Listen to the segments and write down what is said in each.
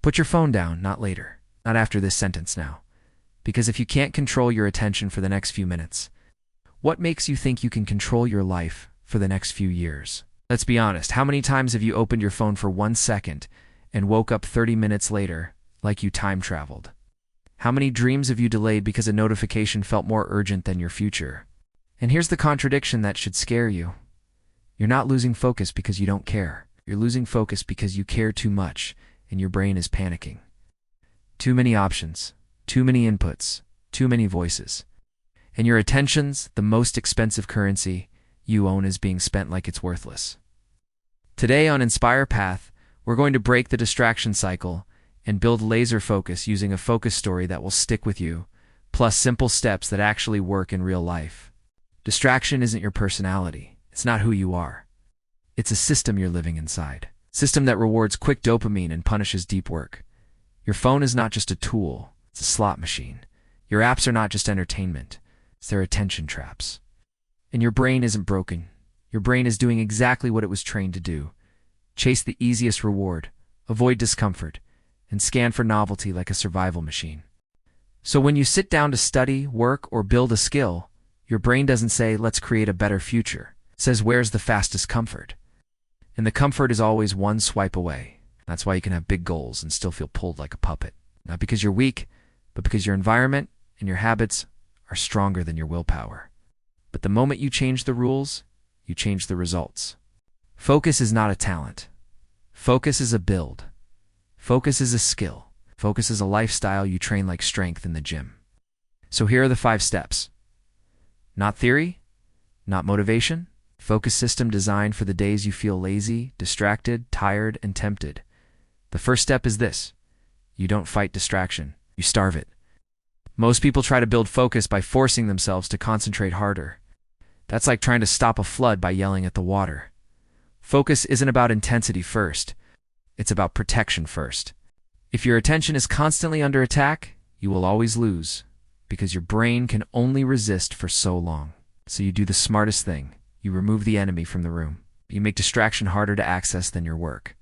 Put your phone down, not later, not after this sentence now. Because if you can't control your attention for the next few minutes, what makes you think you can control your life for the next few years? Let's be honest, how many times have you opened your phone for 1 second and woke up 30 minutes later like you time traveled? How many dreams have you delayed because a notification felt more urgent than your future? And here's the contradiction that should scare you. You're not losing focus because you don't care. You're losing focus because you care too much and your brain is panicking. Too many options, too many inputs, too many voices. And your attention's the most expensive currency you own is being spent like it's worthless. Today on Inspire Path, we're going to break the distraction cycle and build laser focus using a focus story that will stick with you, plus simple steps that actually work in real life. Distraction isn't your personality. It's not who you are. It's a system you're living inside. System that rewards quick dopamine and punishes deep work. Your phone is not just a tool. It's a slot machine. Your apps are not just entertainment. It's their attention traps. And your brain isn't broken. Your brain is doing exactly what it was trained to do. Chase the easiest reward, avoid discomfort, and scan for novelty like a survival machine. So when you sit down to study, work, or build a skill, your brain doesn't say, let's create a better future. It says, where's the fastest comfort? And the comfort is always one swipe away. That's why you can have big goals and still feel pulled like a puppet. Not because you're weak, but because your environment and your habits are stronger than your willpower. But the moment you change the rules, you change the results. Focus is not a talent. Focus is a build. Focus is a skill. Focus is a lifestyle you train like strength in the gym. So here are the 5 steps. Not theory, not motivation. Focus system designed for the days you feel lazy, distracted, tired, and tempted. The first step is this. You don't fight distraction. You starve it. Most people try to build focus by forcing themselves to concentrate harder. That's like trying to stop a flood by yelling at the water. Focus isn't about intensity first. It's about protection first. If your attention is constantly under attack, you will always lose, because your brain can only resist for so long. So you do the smartest thing. You remove the enemy from the room. You make distraction harder to access than your work.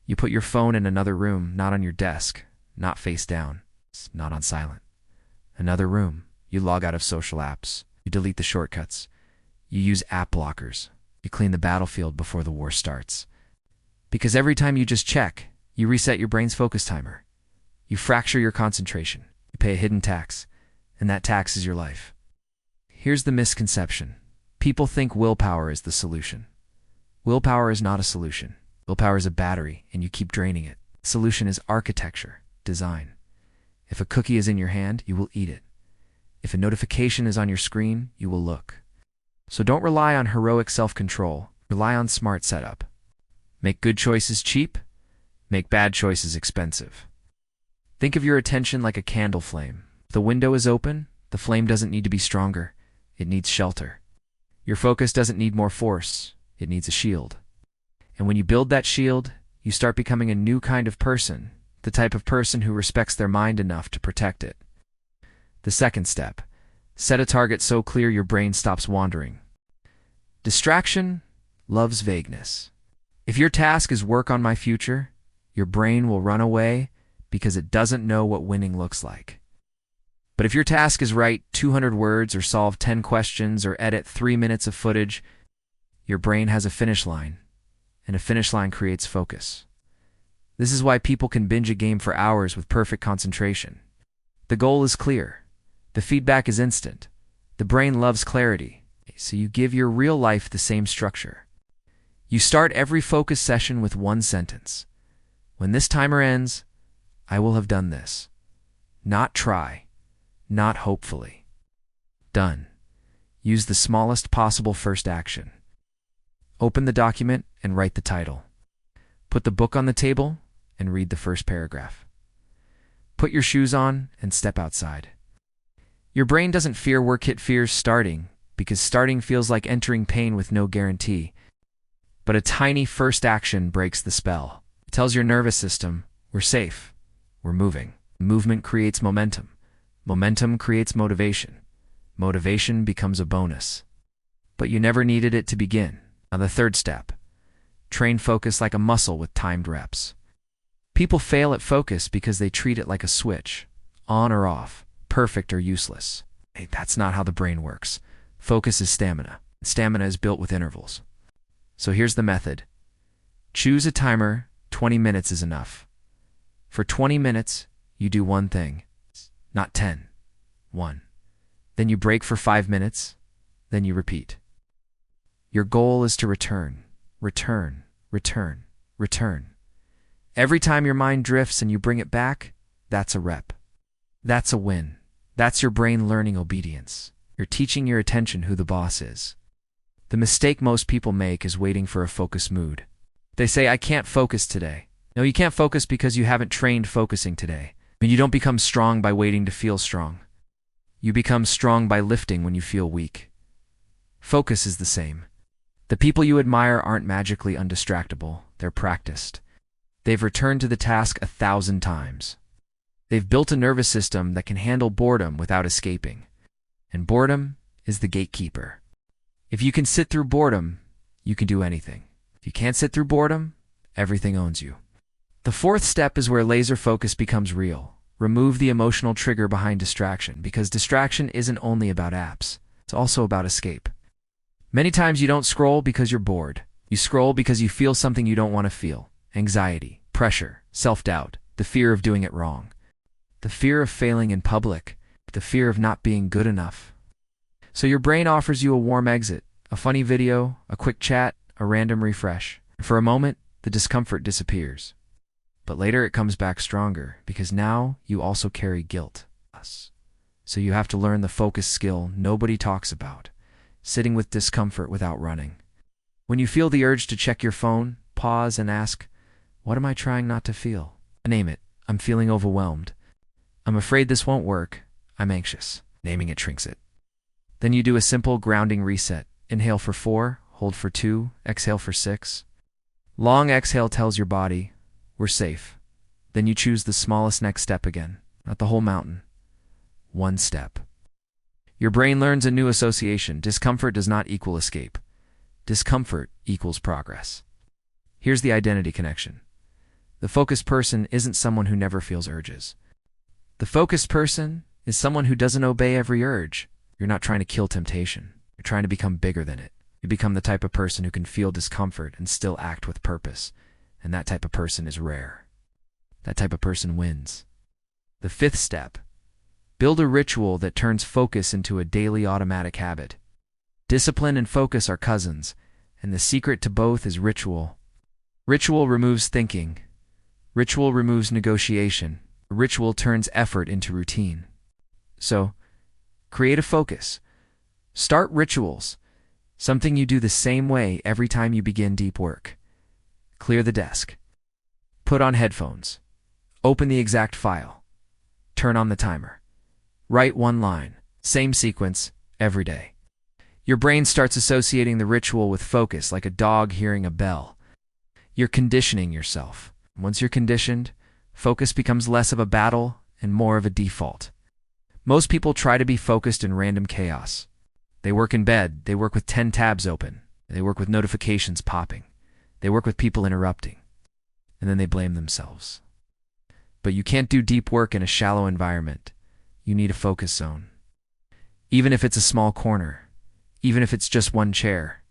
You put your phone in another room, not on your desk, not face down, not on silent. Another room. You log out of social apps. You delete the shortcuts. You use app blockers. You clean the battlefield before the war starts. Because every time you just check, you reset your brain's focus timer. You fracture your concentration. You pay a hidden tax, and that tax is your life. Here's the misconception. People think willpower is the solution. Willpower is not a solution. Willpower is a battery, and you keep draining it. Solution is architecture, design. If a cookie is in your hand, you will eat it. If a notification is on your screen, you will look. So don't rely on heroic self-control. Rely on smart setup. Make good choices cheap. Make bad choices expensive. Think of your attention like a candle flame. If the window is open, the flame doesn't need to be stronger. It needs shelter. Your focus doesn't need more force. It needs a shield. And when you build that shield, you start becoming a new kind of person, the type of person who respects their mind enough to protect it. The second step. Set a target so clear your brain stops wandering. Distraction loves vagueness. If your task is work on my future, your brain will run away because it doesn't know what winning looks like. But if your task is write 200 words or solve 10 questions or edit 3 minutes of footage, your brain has a finish line, and a finish line creates focus. This is why people can binge a game for hours with perfect concentration. The goal is clear. The feedback is instant. The brain loves clarity, so you give your real life the same structure. You start every focus session with one sentence. When this timer ends, I will have done this. Not try. Not hopefully. Done. Use the smallest possible first action. Open the document and write the title. Put the book on the table and read the first paragraph. Put your shoes on and step outside. Your brain doesn't fear work, it fears starting, because starting feels like entering pain with no guarantee. But a tiny first action breaks the spell. It tells your nervous system, we're safe, we're moving. Movement creates momentum. Momentum creates motivation. Motivation becomes a bonus. But you never needed it to begin. Now the third step. Train focus like a muscle with timed reps. People fail at focus because they treat it like a switch, on or off, perfect or useless. Hey, that's not how the brain works. Focus is stamina. Stamina is built with intervals. So here's the method. Choose a timer. 20 minutes is enough. For 20 minutes, you do one thing, not 10. 1. Then you break for 5 minutes. Then you repeat. Your goal is to return, return, return, return. Every time your mind drifts and you bring it back, that's a rep. That's a win. That's your brain learning obedience. You're teaching your attention who the boss is. The mistake most people make is waiting for a focus mood. They say, I can't focus today. No, you can't focus because you haven't trained focusing today. I mean, you don't become strong by waiting to feel strong. You become strong by lifting when you feel weak. Focus is the same. The people you admire aren't magically undistractable. They're practiced. They've returned to the task 1,000 times. They've built a nervous system that can handle boredom without escaping. And boredom is the gatekeeper. If you can sit through boredom, you can do anything. If you can't sit through boredom, everything owns you. The fourth step is where laser focus becomes real. Remove the emotional trigger behind distraction, because distraction isn't only about apps. It's also about escape. Many times you don't scroll because you're bored. You scroll because you feel something you don't want to feel. Anxiety, pressure, self-doubt, the fear of doing it wrong. The fear of failing in public, the fear of not being good enough. So your brain offers you a warm exit, a funny video, a quick chat, a random refresh. For a moment, the discomfort disappears. But later it comes back stronger, because now you also carry guilt. So you have to learn the focus skill nobody talks about, sitting with discomfort without running. When you feel the urge to check your phone, pause and ask, what am I trying not to feel? Name it. I'm feeling overwhelmed. I'm afraid this won't work. I'm anxious. Naming it shrinks it. Then you do a simple grounding reset. Inhale for 4, hold for 2, exhale for 6. Long exhale tells your body, we're safe. Then you choose the smallest next step again, not the whole mountain. One step. Your brain learns a new association. Discomfort does not equal escape. Discomfort equals progress. Here's the identity connection. The focused person isn't someone who never feels urges. The focused person is someone who doesn't obey every urge. You're not trying to kill temptation. You're trying to become bigger than it. You become the type of person who can feel discomfort and still act with purpose. And that type of person is rare. That type of person wins. The fifth step. Build a ritual that turns focus into a daily automatic habit. Discipline and focus are cousins, and the secret to both is ritual. Ritual removes thinking. Ritual removes negotiation. Ritual turns effort into routine. So, create a focus. Start rituals. Something you do the same way every time you begin deep work. Clear the desk. Put on headphones. Open the exact file. Turn on the timer. Write one line. Same sequence, every day. Your brain starts associating the ritual with focus like a dog hearing a bell. You're conditioning yourself. Once you're conditioned, focus becomes less of a battle and more of a default. Most people try to be focused in random chaos. They work in bed. They work with 10 tabs open. They work with notifications popping. They work with people interrupting. And then they blame themselves. But you can't do deep work in a shallow environment. You need a focus zone. Even if it's a small corner. Even if it's just one chair.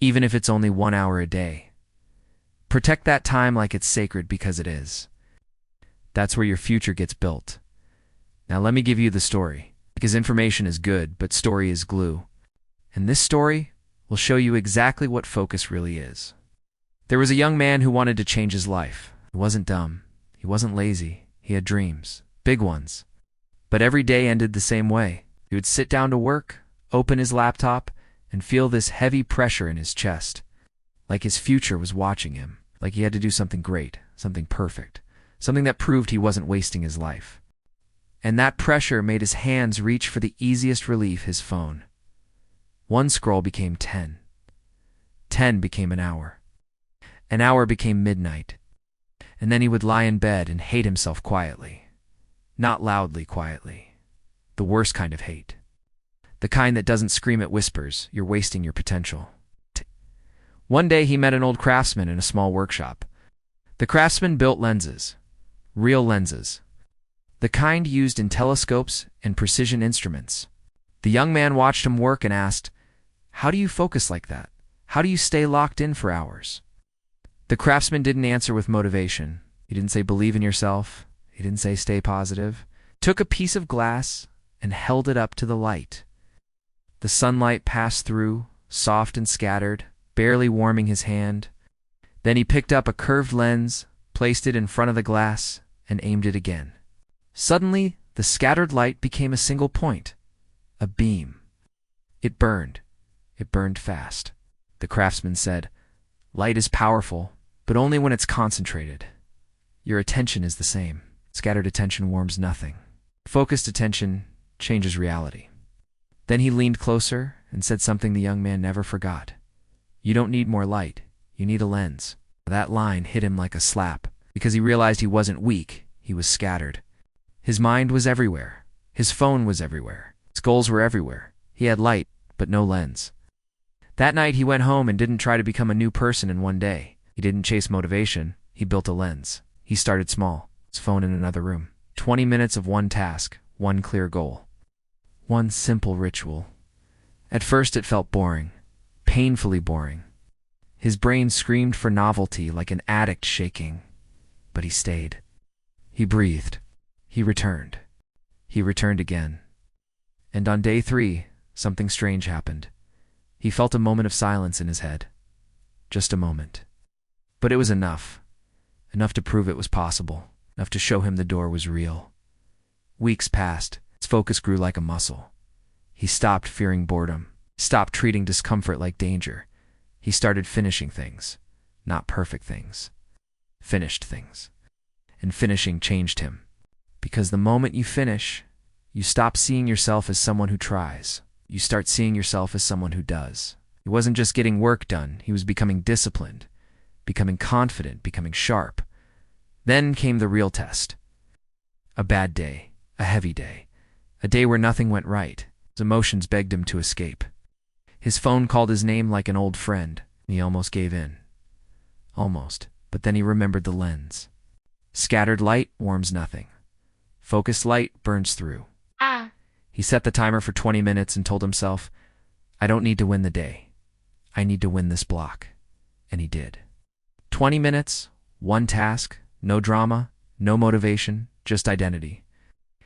Even if it's only 1 hour a day. Protect that time like it's sacred, because it is. That's where your future gets built. Now let me give you the story, because information is good, but story is glue. And this story will show you exactly what focus really is. There was a young man who wanted to change his life. He wasn't dumb. He wasn't lazy. He had dreams, big ones. But every day ended the same way. He would sit down to work, open his laptop, and feel this heavy pressure in his chest. Like his future was watching him. Like he had to do something great, something perfect, something that proved he wasn't wasting his life. And that pressure made his hands reach for the easiest relief, his phone. One scroll became 10. 10 became an hour. An hour became midnight. And then he would lie in bed and hate himself quietly. Not loudly, quietly. The worst kind of hate. The kind that doesn't scream at whispers, you're wasting your potential. One day he met an old craftsman in a small workshop. The craftsman built lenses, real lenses, the kind used in telescopes and precision instruments. The young man watched him work and asked, "How do you focus like that? How do you stay locked in for hours?" The craftsman didn't answer with motivation. He didn't say believe in yourself. He didn't say stay positive. Took a piece of glass and held it up to the light. The sunlight passed through, soft and scattered, barely warming his hand. Then he picked up a curved lens, placed it in front of the glass, and aimed it again. Suddenly, the scattered light became a single point, a beam. It burned. It burned fast. The craftsman said, "Light is powerful, but only when it's concentrated. Your attention is the same. Scattered attention warms nothing. Focused attention changes reality." Then he leaned closer and said something the young man never forgot. "You don't need more light. You need a lens." That line hit him like a slap, because he realized he wasn't weak, he was scattered. His mind was everywhere. His phone was everywhere. His goals were everywhere. He had light, but no lens. That night he went home and didn't try to become a new person in one day. He didn't chase motivation. He built a lens. He started small, his phone in another room. 20 minutes of one task, one clear goal. One simple ritual. At first it felt boring, painfully boring. His brain screamed for novelty like an addict shaking. But he stayed. He breathed. He returned. He returned again. And on day 3, something strange happened. He felt a moment of silence in his head. Just a moment. But it was enough. Enough to prove it was possible. Enough to show him the door was real. Weeks passed. His focus grew like a muscle. He stopped fearing boredom. Stopped treating discomfort like danger. He started finishing things. Not perfect things. Finished things. And finishing changed him. Because the moment you finish, you stop seeing yourself as someone who tries. You start seeing yourself as someone who does. He wasn't just getting work done. He was becoming disciplined, becoming confident, becoming sharp. Then came the real test. A bad day, a heavy day, a day where nothing went right. His emotions begged him to escape. His phone called his name like an old friend, and he almost gave in. Almost, but then he remembered the lens. Scattered light warms nothing. Focused light burns through. He set the timer for 20 minutes and told himself, "I don't need to win the day. I need to win this block." And he did. 20 minutes, one task, no drama, no motivation, just identity.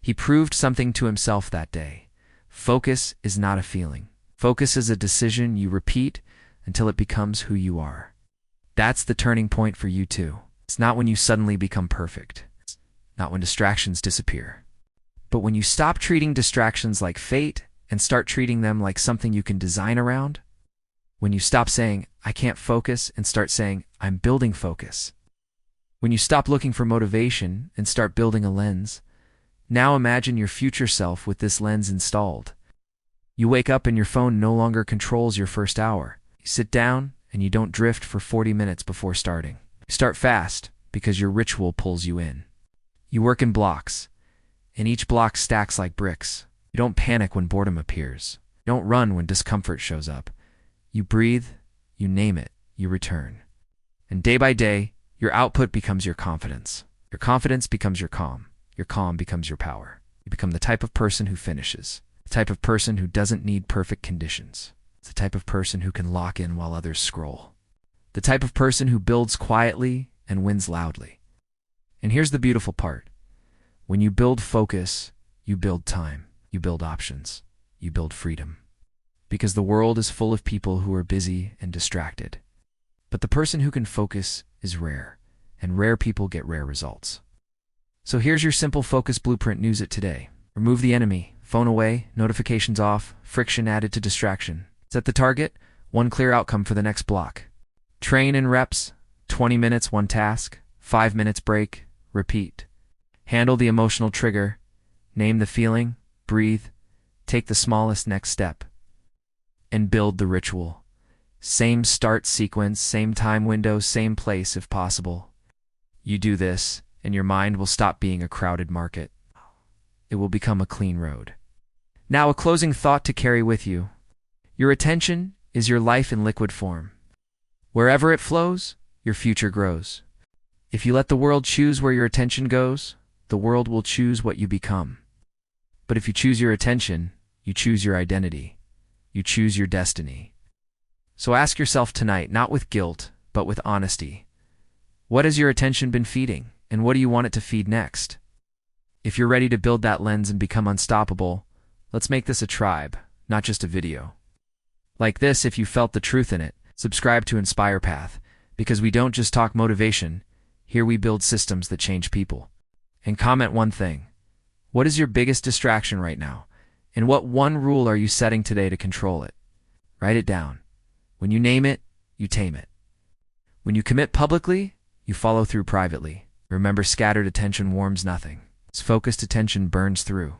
He proved something to himself that day. Focus is not a feeling. Focus is a decision you repeat until it becomes who you are. That's the turning point for you too. It's not when you suddenly become perfect. It's not when distractions disappear. But when you stop treating distractions like fate and start treating them like something you can design around. When you stop saying, "I can't focus," and start saying, "I'm building focus." When you stop looking for motivation and start building a lens. Now imagine your future self with this lens installed. You wake up and your phone no longer controls your first hour. You sit down and you don't drift for 40 minutes before starting. You start fast because your ritual pulls you in. You work in blocks, and each block stacks like bricks. You don't panic when boredom appears. You don't run when discomfort shows up. You breathe, you name it, you return. And day by day, your output becomes your confidence. Your confidence becomes your calm. Your calm becomes your power. You become the type of person who finishes. The type of person who doesn't need perfect conditions. It's the type of person who can lock in while others scroll. The type of person who builds quietly and wins loudly. And here's the beautiful part. When you build focus, you build time. You build options. You build freedom. Because the world is full of people who are busy and distracted. But the person who can focus is rare, and rare people get rare results. So here's your simple focus blueprint. Use it today. Remove the enemy. Phone away, notifications off, friction added to distraction. Set the target, one clear outcome for the next block. Train in reps, 20 minutes, one task, 5 minutes break, repeat. Handle the emotional trigger, name the feeling, breathe, take the smallest next step. And build the ritual. Same start sequence, same time window, same place if possible. You do this, and your mind will stop being a crowded market. It will become a clean road. Now a closing thought to carry with you. Your attention is your life in liquid form. Wherever it flows, your future grows. If you let the world choose where your attention goes, the world will choose what you become. But if you choose your attention, you choose your identity. You choose your destiny. So ask yourself tonight, not with guilt, but with honesty. What has your attention been feeding, and what do you want it to feed next? If you're ready to build that lens and become unstoppable, let's make this a tribe, not just a video. Like this, if you felt the truth in it, subscribe to Inspire Path, because we don't just talk motivation, here we build systems that change people. And comment one thing. What is your biggest distraction right now? And what one rule are you setting today to control it? Write it down. When you name it, you tame it. When you commit publicly, you follow through privately. Remember, scattered attention warms nothing. Focused attention burns through.